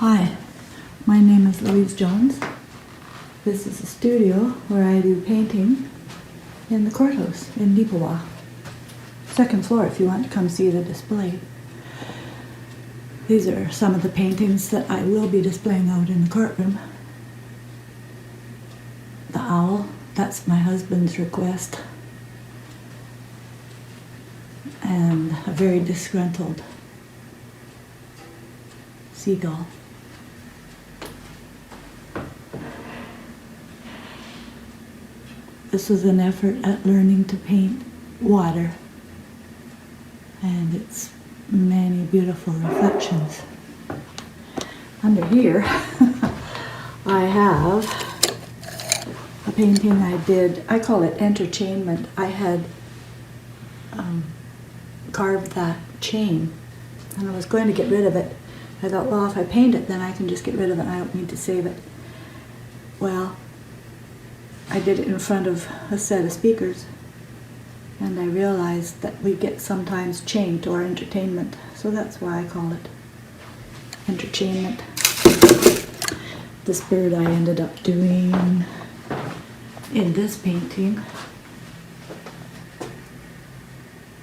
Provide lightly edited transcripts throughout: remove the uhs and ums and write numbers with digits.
Hi, my name is Waleeze Jones. This is a studio where I do painting in the courthouse in Neepawa. Second floor if you want to come see the display. These are some of the paintings that I will be displaying out in the courtroom. The owl, that's my husband's request. And a very disgruntled seagull. This was an effort at learning to paint water, and its many beautiful reflections. Under here, I have a painting I did. I call it entertainment. I had carved that chain, and I was going to get rid of it. I thought, well, if I paint it, then I can just get rid of it. I don't need to save it. Well, I did it in front of a set of speakers, and I realized that we get sometimes chained to our entertainment, so that's why I call it entertainment. This bird I ended up doing in this painting.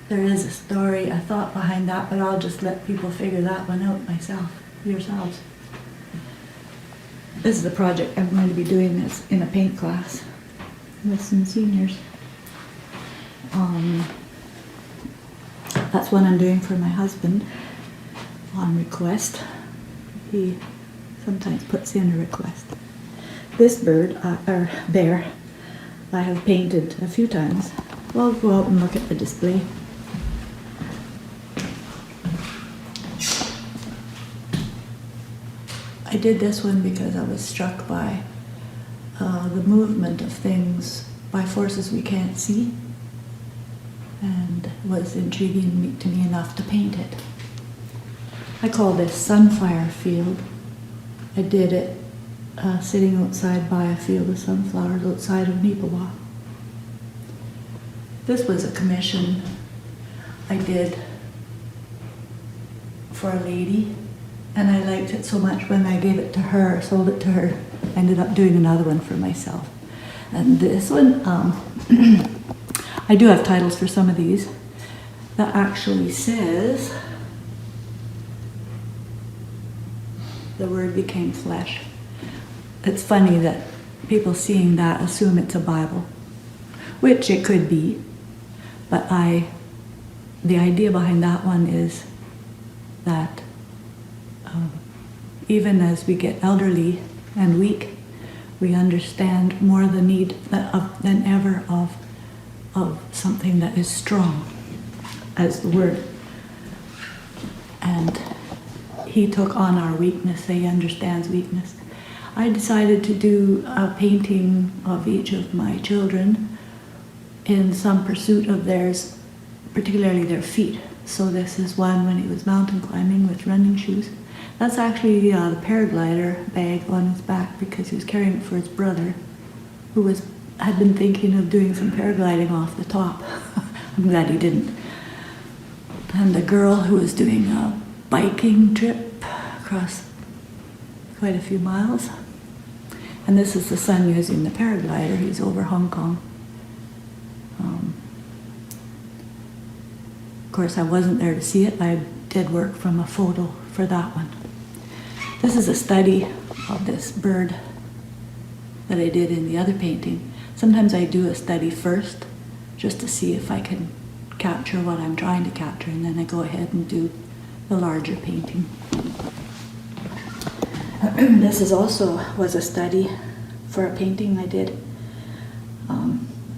There is a story, a thought behind that, but I'll just let people figure that one out yourselves. This is the project I'm going to be doing this in a paint class with some seniors. That's what I'm doing for my husband on request. He sometimes puts in a request. This bird, or bear, I have painted a few times. We'll go out and look at the display. I did this one because I was struck by the movement of things by forces we can't see, and it was intriguing to me enough to paint it. I call this Sunflower Field. I did it sitting outside by a field of sunflowers outside of Neepawa. This was a commission I did for a lady, and I liked it so much when I gave it to her, sold it to her, I ended up doing another one for myself. And this one, I do have titles for some of these, that actually says, "The Word became flesh." It's funny that people seeing that assume it's a Bible, which it could be, but the idea behind that one is that even as we get elderly and weak, we understand more the need than ever of something that is strong as the Word. And He took on our weakness, He understands weakness. I decided to do a painting of each of my children in some pursuit of theirs, particularly their feet. So this is one when he was mountain climbing with running shoes. That's actually the paraglider bag on his back because he was carrying it for his brother, who had been thinking of doing some paragliding off the top. I'm glad he didn't. And the girl who was doing a biking trip across quite a few miles. And this is the son using the paraglider. He's over Hong Kong. Of course, I wasn't there to see it. I did work from a photo for that one. This is a study of this bird that I did in the other painting. Sometimes I do a study first, just to see if I can capture what I'm trying to capture, and then I go ahead and do the larger painting. This was a study for a painting I did.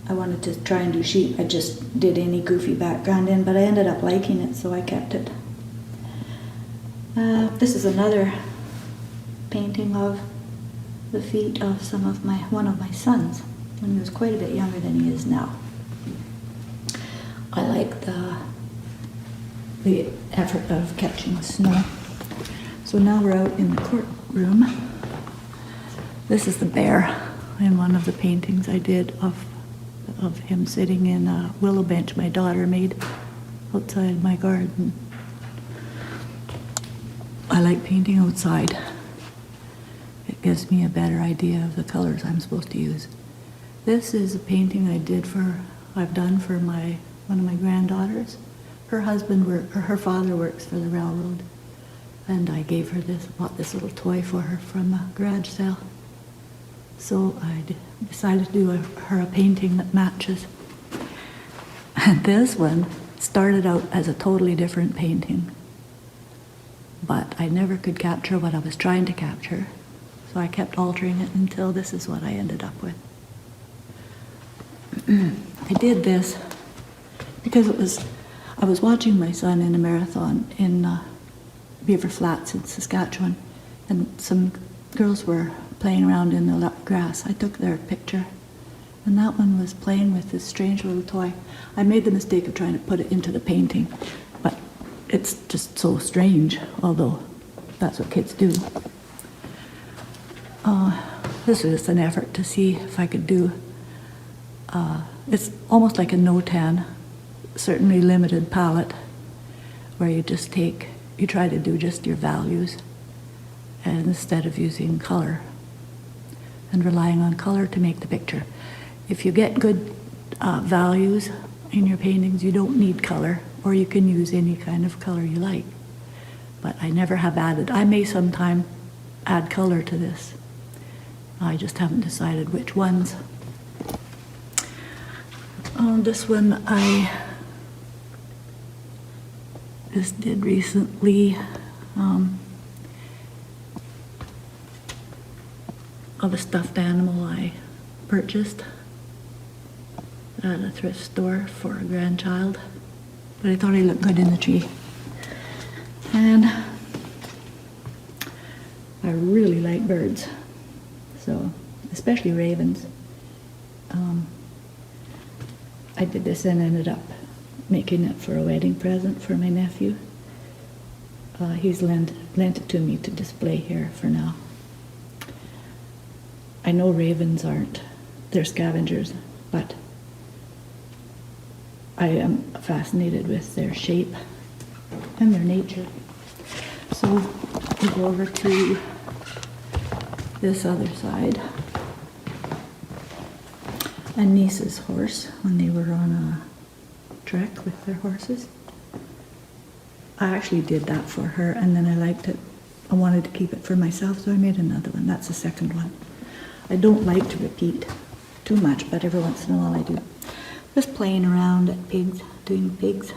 I wanted to try and do sheep. I just did any goofy background in, but I ended up liking it, so I kept it. This is another painting of the feet of one of my sons when he was quite a bit younger than he is now. I like the effort of catching snow. So now we're out in the courtroom. This is the bear in one of the paintings I did of him sitting in a willow bench my daughter made outside my garden. I like painting outside. It gives me a better idea of the colors I'm supposed to use. This is a painting I've done for one of my granddaughters. Her father works for the railroad, and I bought this little toy for her from a garage sale. So I decided to do her a painting that matches. And this one started out as a totally different painting, but I never could capture what I was trying to capture, so I kept altering it until this is what I ended up with. I did this because I was watching my son in a marathon in Beaver Flats in Saskatchewan, and some girls were playing around in the grass. I took their picture, and that one was playing with this strange little toy. I made the mistake of trying to put it into the painting, but it's just so strange, although that's what kids do. This was just an effort to see if I could do, it's almost like a no-tan, certainly limited palette, where you try to do just your values, and instead of using color and relying on color to make the picture. If you get good values in your paintings, you don't need color, or you can use any kind of color you like. But I never have I may sometime add color to this. I just haven't decided which ones. This one I just did recently, of a stuffed animal I purchased at a thrift store for a grandchild, but I thought he looked good in the tree. And I really like birds, so especially ravens. I did this and ended up making it for a wedding present for my nephew. He's lent it to me to display here for now. I know ravens they're scavengers, but I am fascinated with their shape and their nature. So we go over to this other side. A niece's horse, when they were on a trek with their horses. I actually did that for her, and then I liked it. I wanted to keep it for myself, so I made another one. That's the second one. I don't like to repeat too much, but every once in a while I do. Just playing around at pigs, doing pigs.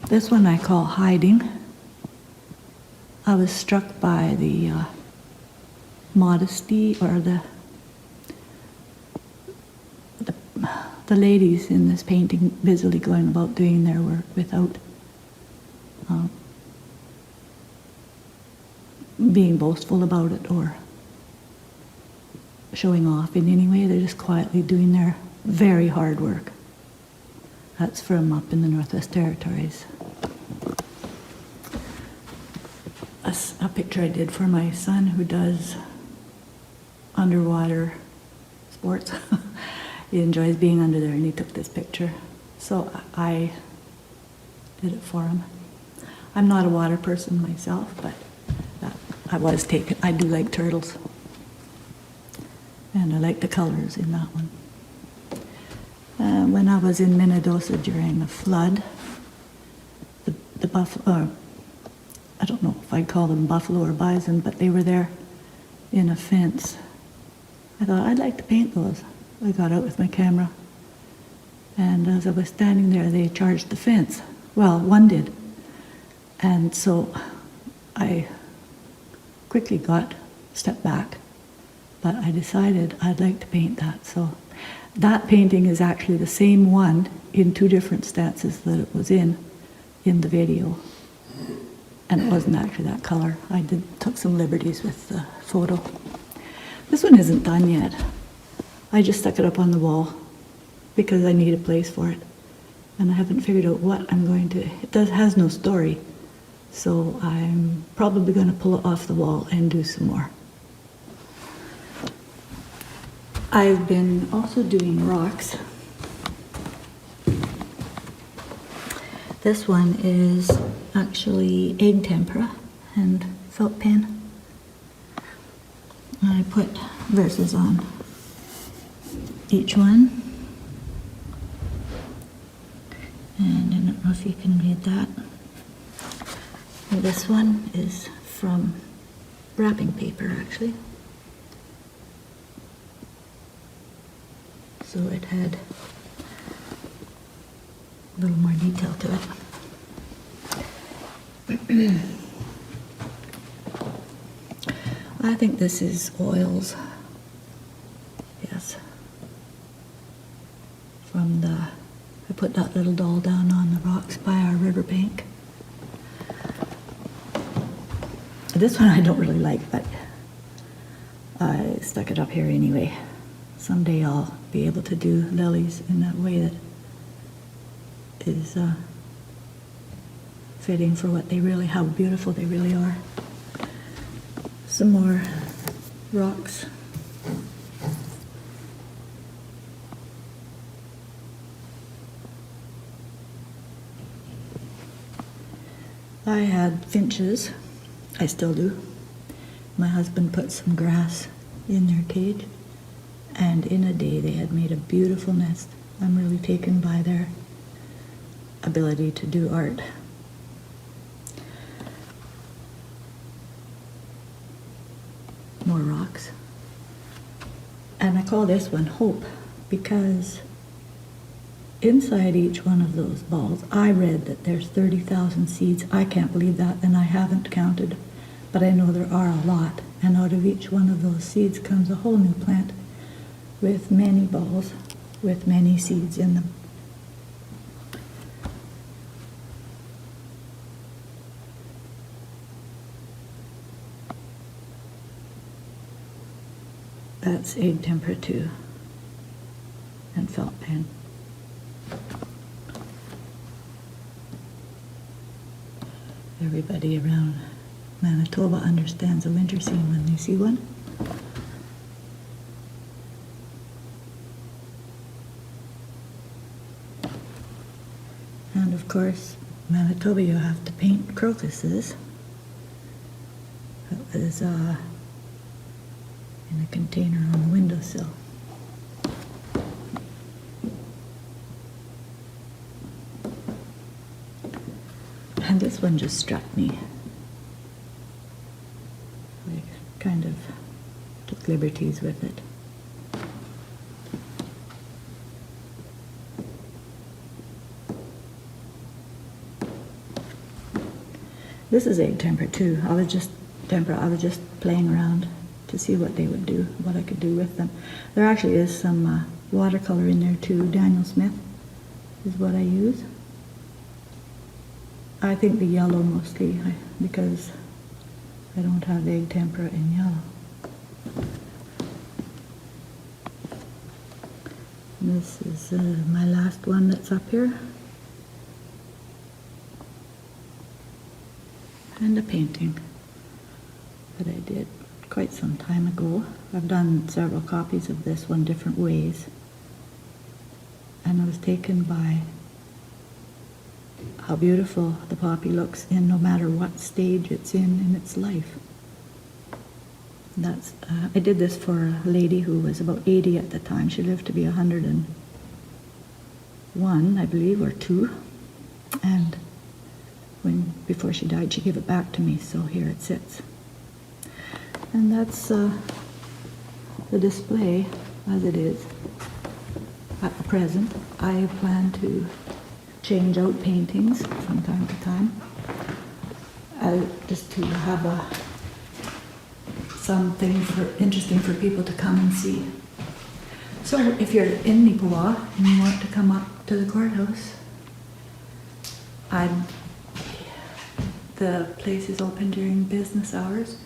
This one I call Hiding. I was struck by the modesty, or the ladies in this painting busily going about doing their work without being boastful about it or showing off in any way. They're just quietly doing their very hard work. That's from up in the Northwest Territories. A picture I did for my son who does underwater sports. He enjoys being under there, and he took this picture. So I did it for him. I'm not a water person myself, but I was taken. I do like turtles. And I like the colors in that one. When I was in Minnedosa during the flood, the buffalo, I don't know if I'd call them buffalo or bison, but they were there in a fence. I thought, I'd like to paint those. I got out with my camera, and as I was standing there, they charged the fence. Well, one did. And so I quickly stepped back, but I decided I'd like to paint that. So that painting is actually the same one in two different stances that it was in the video. And it wasn't actually that color. I took some liberties with the photo. This one isn't done yet. I just stuck it up on the wall because I need a place for it. And I haven't figured out what I'm going to, has no story. So I'm probably going to pull it off the wall and do some more. I've been also doing rocks. This one is actually egg tempera, and felt pen. And I put verses on each one. And I don't know if you can read that. And this one is from wrapping paper, actually. So it had a little more detail to it. I think this is oils. Yes. From the, I put that little doll down on the rocks by our riverbank. This one I don't really like, but I stuck it up here anyway. Someday I'll be able to do lilies in that way that is fitting for what they really, how beautiful they really are. Some more rocks. I had finches. I still do. My husband put some grass in their cage, and in a day they had made a beautiful nest. I'm really taken by their ability to do art. More rocks. And I call this one Hope because inside each one of those balls, I read that there's 30,000 seeds. I can't believe that, and I haven't counted, but I know there are a lot. And out of each one of those seeds comes a whole new plant with many balls, with many seeds in them. That's egg temper too, and felt pen. Everybody around Manitoba understands a winter scene when they see one. And of course, Manitoba, you have to paint crocuses. That was in a container on the windowsill. And this one just struck me. I kind of took liberties with it. This is egg temper too. I was just playing around to see what they would do, what I could do with them. There actually is some watercolor in there too. Daniel Smith is what I use. I think the yellow mostly, because I don't have egg tempera in yellow. This is my last one that's up here. And a painting that I did quite some time ago. I've done several copies of this one different ways. And I was taken by how beautiful the poppy looks in no matter what stage it's in its life. That's I did this for a lady who was about 80 at the time. She lived to be 101, I believe, or 2. And before she died, she gave it back to me, so here it sits. And that's the display as it is at the present. I plan to change out paintings from time to time, just to have something interesting for people to come and see. So if you're in Neepawa and you want to come up to the courthouse, the place is open during business hours,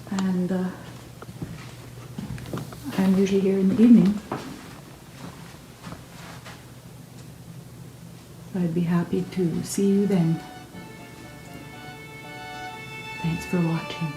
and I'm usually here in the evening. I'd be happy to see you then. Thanks for watching.